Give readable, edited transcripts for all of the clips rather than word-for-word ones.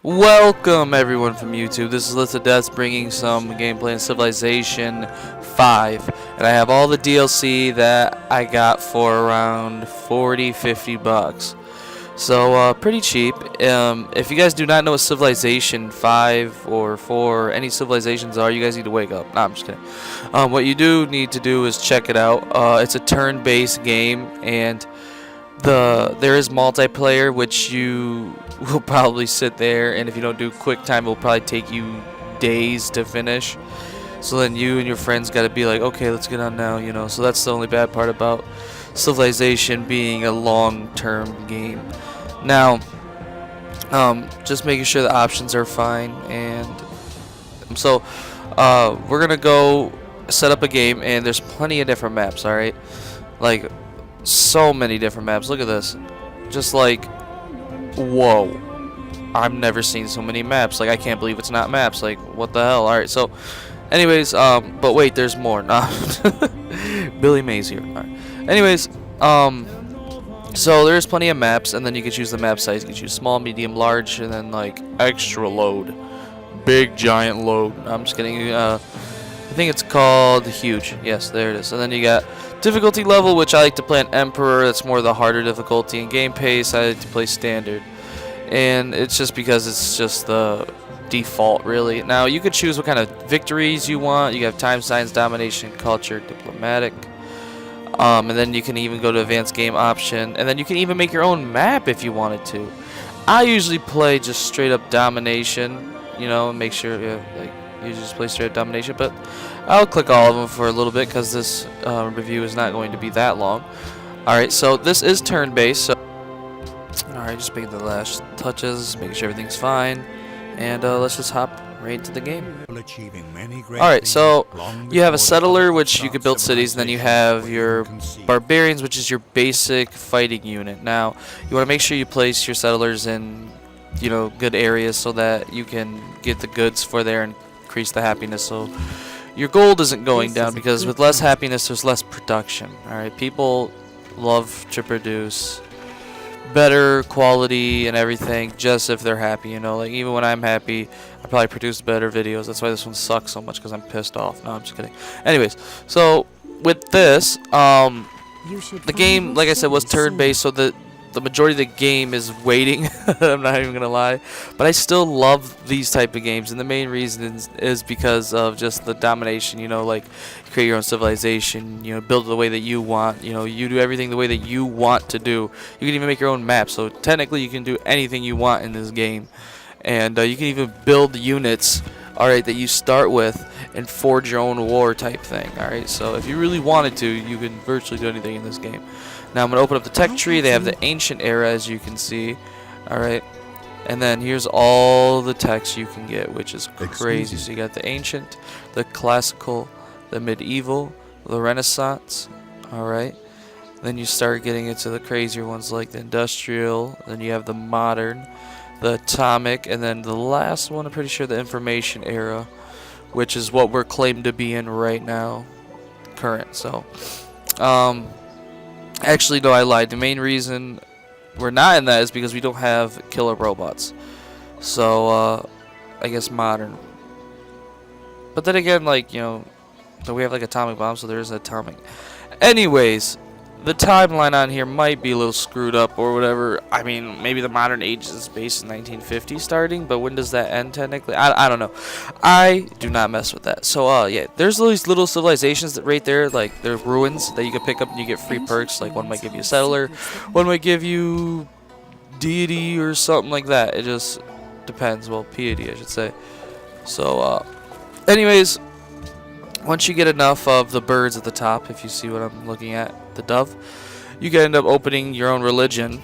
Welcome everyone from YouTube. This is List of Deaths bringing some gameplay in Civilization 5. And I have all the DLC that I got for around 40-50 bucks. So pretty cheap. If you guys do not know what Civilization 5 or 4 or any civilizations are, you guys need to wake up. Nah, I'm just kidding. What you do need to do is check it out. It's a turn-based game, and there is multiplayer, which you will probably sit there, and if you don't do quick time, it will probably take you days to finish. So then you and your friends got to be like, okay, let's get on now, you know. So that's the only bad part about Civilization being a long-term game. Now, just making sure the options are fine, and so we're gonna go set up a game, and there's plenty of different maps. All right, like so many different maps. Look at this, just like, whoa, I've never seen so many maps. Like, I can't believe it's not maps. Like, what the hell? Alright, so anyways, but wait, there's more. Nah. Billy Mays here. Alright. Anyways, so there's plenty of maps, and then you can choose the map size. You can choose small, medium, large, and then like extra load, big giant load. I'm just kidding. I think it's called huge. Yes, there it is. And then you got difficulty level, which I like to play on Emperor. That's more the harder difficulty. And game pace, I like to play standard. And it's just because it's just the default, really. Now, you can choose what kind of victories you want. You have time, science, domination, culture, diplomatic. And then you can even go to advanced game option. And then you can even make your own map if you wanted to. I usually play just straight up domination, you know, and make sure, like, you just play straight up domination. But I'll click all of them for a little bit because this review is not going to be that long. Alright, so this is turn-based. So alright, just making the last touches, making sure everything's fine. And let's just hop right into the game. Alright, so you have a settler, which you can build cities, and then you have your barbarians, which is your basic fighting unit. Now, you want to make sure you place your settlers in, you know, good areas so that you can get the goods for there and increase the happiness, so your gold isn't going down, because with less happiness there's less production. Alright, people love to produce better quality and everything just if they're happy, you know. Like, even when I'm happy, I probably produce better videos. That's why this one sucks so much, because I'm pissed off. No, I'm just kidding. Anyways, so with this, the game, like I said, was turn-based, so the majority of the game is waiting. I'm not even gonna lie, but I still love these type of games, and the main reason is because of just the domination. You know, like, you create your own civilization, you know, build it the way that you want, you know, you do everything the way that you want to do. You can even make your own map, so technically you can do anything you want in this game. And you can even build units, alright, that you start with and forge your own war type thing. Alright, so if you really wanted to, you can virtually do anything in this game. Now I'm going to open up the tech tree. They have the ancient era, as you can see. Alright, and then here's all the techs you can get, which is crazy. So you got the ancient, the classical, the medieval, the Renaissance. Alright, then you start getting into the crazier ones like the industrial. Then you have the modern, the atomic, and then the last one, I'm pretty sure, the information era, which is what we're claimed to be in right now, current. So actually, no, I lied. The main reason we're not in that is because we don't have killer robots. So, I guess modern. But then again, like, you know, we have like atomic bombs, so there is atomic. Anyways, the timeline on here might be a little screwed up or whatever. I mean, maybe the modern age is based in 1950 starting, but when does that end technically? I don't know. I do not mess with that. So, yeah, there's these little civilizations that right there, like, they're ruins that you can pick up and you get free perks. Like, one might give you a settler, one might give you deity or something like that. It just depends. Well, piety, I should say. So, anyways, once you get enough of the birds at the top, if you see what I'm looking at, the dove, you can end up opening your own religion,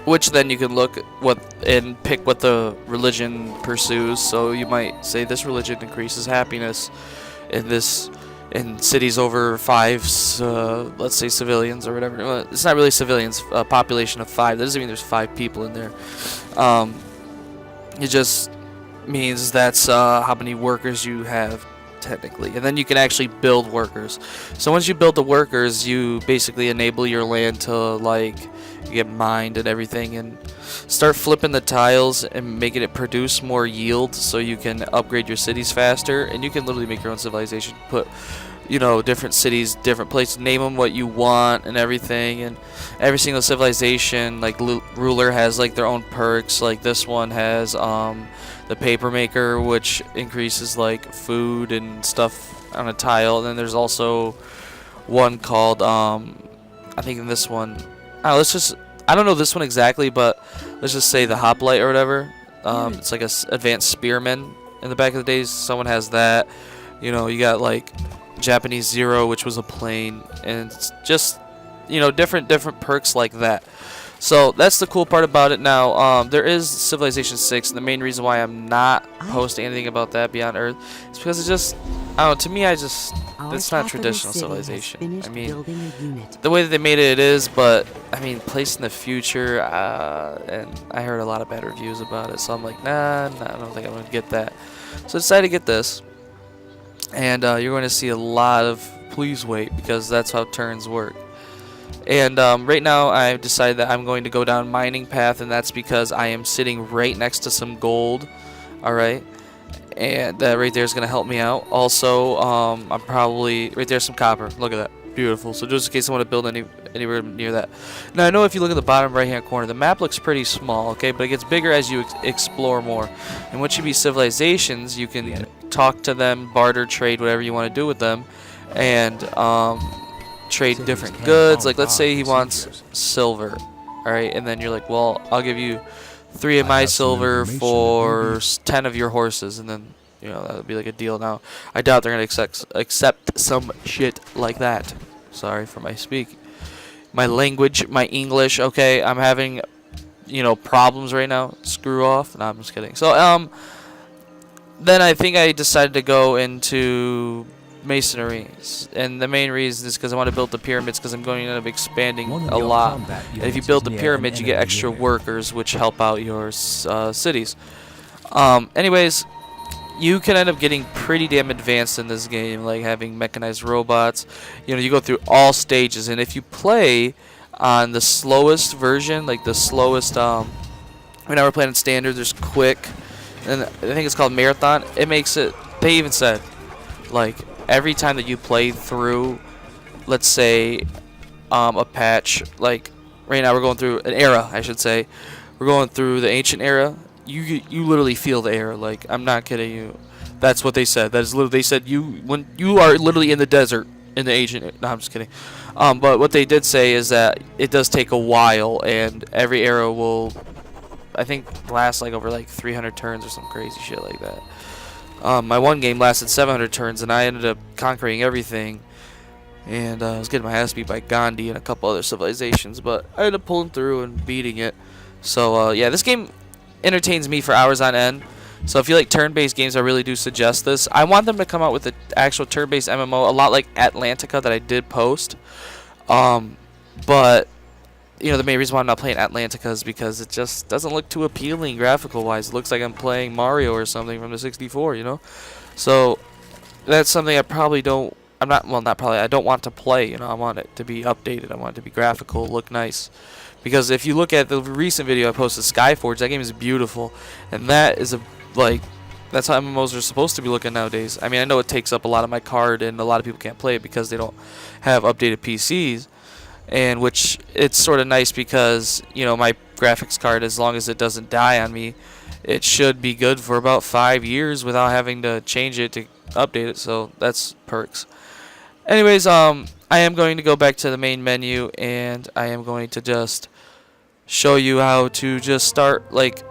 which then you can look what and pick what the religion pursues. So you might say this religion increases happiness in cities over 5, let's say civilians or whatever. Well, it's not really civilians, a population of 5. That doesn't mean there's 5 people in there. It just means that's how many workers you have technically, and then you can actually build workers. So once you build the workers, you basically enable your land to like get mined and everything, and start flipping the tiles and making it produce more yield, so you can upgrade your cities faster, and you can literally make your own civilization. Put, you know, different cities, different places, name them what you want and everything, and every single civilization, like ruler, has like their own perks. Like this one has the paper maker, which increases like food and stuff on a tile, and then there's also one called I think in this one, I don't know this one exactly, but let's just say the hoplite or whatever. It's like a advanced spearman. In the back of the days, someone has that. You know, you got like Japanese Zero, which was a plane, and it's just, you know, different perks like that. So that's the cool part about it. Now, there is Civilization 6, and the main reason why I'm not posting anything about that Beyond Earth is because it's just, I don't know, to me, it's not traditional Civilization. I mean, the way that they made it is, but I mean, placed in the future, and I heard a lot of bad reviews about it, so I'm like, nah, I don't think I'm going to get that. So I decided to get this, and you're going to see a lot of please wait, because that's how turns work. And right now I've decided that I'm going to go down mining path, and that's because I am sitting right next to some gold. Alright, and that right there is going to help me out. Also, I'm probably, right there's some copper. Look at that, beautiful. So just in case I want to build anywhere near that. Now I know if you look at the bottom right hand corner, the map looks pretty small, okay, but it gets bigger as you explore more. And once you be civilizations, you can talk to them, barter, trade, whatever you want to do with them, and trade different goods. Like let's say he wants silver, all right, and then you're like, well, I'll give you 3 of my silver for 10 of your horses, and then, you know, that would be like a deal. Now I doubt they're gonna accept some shit like that. Sorry for my language, my English. Okay, I'm having, you know, problems right now. Screw off. No, I'm just kidding. So then I think I decided to go into masonry, and the main reason is because I want to build the pyramids, because I'm going to end up expanding a lot, and if you build the pyramids you get extra workers, which help out your cities. Anyways, you can end up getting pretty damn advanced in this game, like having mechanized robots. You know, you go through all stages, and if you play on the slowest version, like the slowest, right now we're playing in standard, there's quick, and I think it's called marathon. It makes it, they even said, like, every time that you play through, let's say, a patch, like right now we're going through an era, I should say. We're going through the ancient era. You literally feel the era. Like, I'm not kidding you. That's what they said. That is literally, they said when you are literally in the desert in the ancient. No, I'm just kidding. But what they did say is that it does take a while, and every era will, I think, last like over like 300 turns or some crazy shit like that. My one game lasted 700 turns, and I ended up conquering everything, and I was getting my ass beat by Gandhi and a couple other civilizations, but I ended up pulling through and beating it. So yeah, this game entertains me for hours on end. So if you like turn-based games, I really do suggest this. I want them to come out with an actual turn-based MMO, a lot like Atlantica that I did post. But you know, the main reason why I'm not playing Atlantica is because it just doesn't look too appealing graphical-wise. It looks like I'm playing Mario or something from the 64, you know? So that's something I probably don't, I don't want to play, you know? I want it to be updated. I want it to be graphical, look nice. Because if you look at the recent video I posted, Skyforge, that game is beautiful. And that is that's how MMOs are supposed to be looking nowadays. I mean, I know it takes up a lot of my card, and a lot of people can't play it because they don't have updated PCs. And which, it's sort of nice because, you know, my graphics card, as long as it doesn't die on me, it should be good for about 5 years without having to change it to update it. So that's perks. Anyways, I am going to go back to the main menu, and I am going to just show you how to just start, like,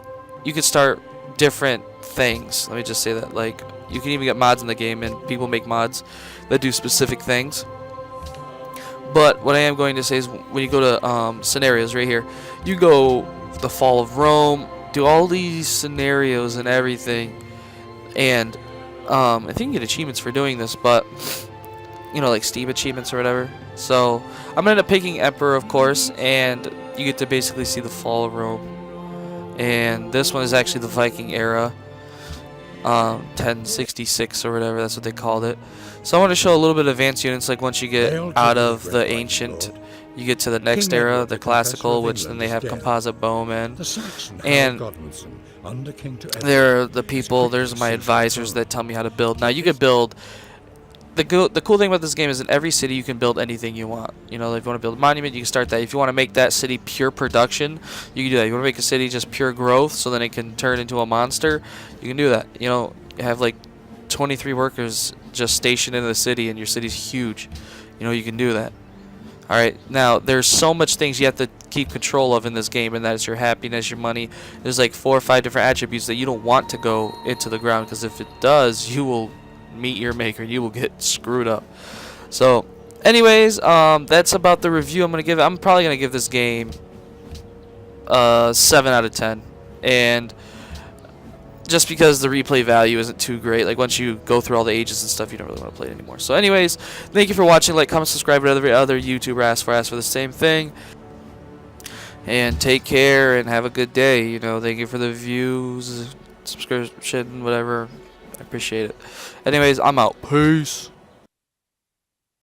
you can start different things. Let me just say that, like, you can even get mods in the game, and people make mods that do specific things. But what I am going to say is, when you go to scenarios right here, you go the Fall of Rome, do all these scenarios and everything, and I think you can get achievements for doing this, but you know, like Steam achievements or whatever. So I'm gonna end up picking Emperor, of course, and you get to basically see the Fall of Rome. And this one is actually the Viking era. 1066 or whatever, that's what they called it. So I want to show a little bit of advanced units, like once you get out of the ancient, you get to the next era, the classical, which then they have composite bowmen. And they're the people, there's my advisors that tell me how to build. Now you can build, the cool thing about this game is in every city you can build anything you want. You know, if you want to build a monument, you can start that. If you want to make that city pure production, you can do that. You want to make a city just pure growth so then it can turn into a monster, you can do that. You know, you have like 23 workers just stationed in the city and your city's huge. You know, you can do that. Alright, now there's so much things you have to keep control of in this game, and that is your happiness, your money. There's like 4 or 5 different attributes that you don't want to go into the ground, because if it does, you will meet your maker. You will get screwed up. So anyways, that's about the review I'm going to give it. I'm probably going to give this game 7 out of 10, and just because the replay value isn't too great. Like once you go through all the ages and stuff, you don't really want to play it anymore. So anyways, thank you for watching. Like, comment, subscribe to every other YouTuber ask for the same thing. And take care and have a good day. You know, thank you for the views, subscription, whatever. I appreciate it. Anyways, I'm out. Peace.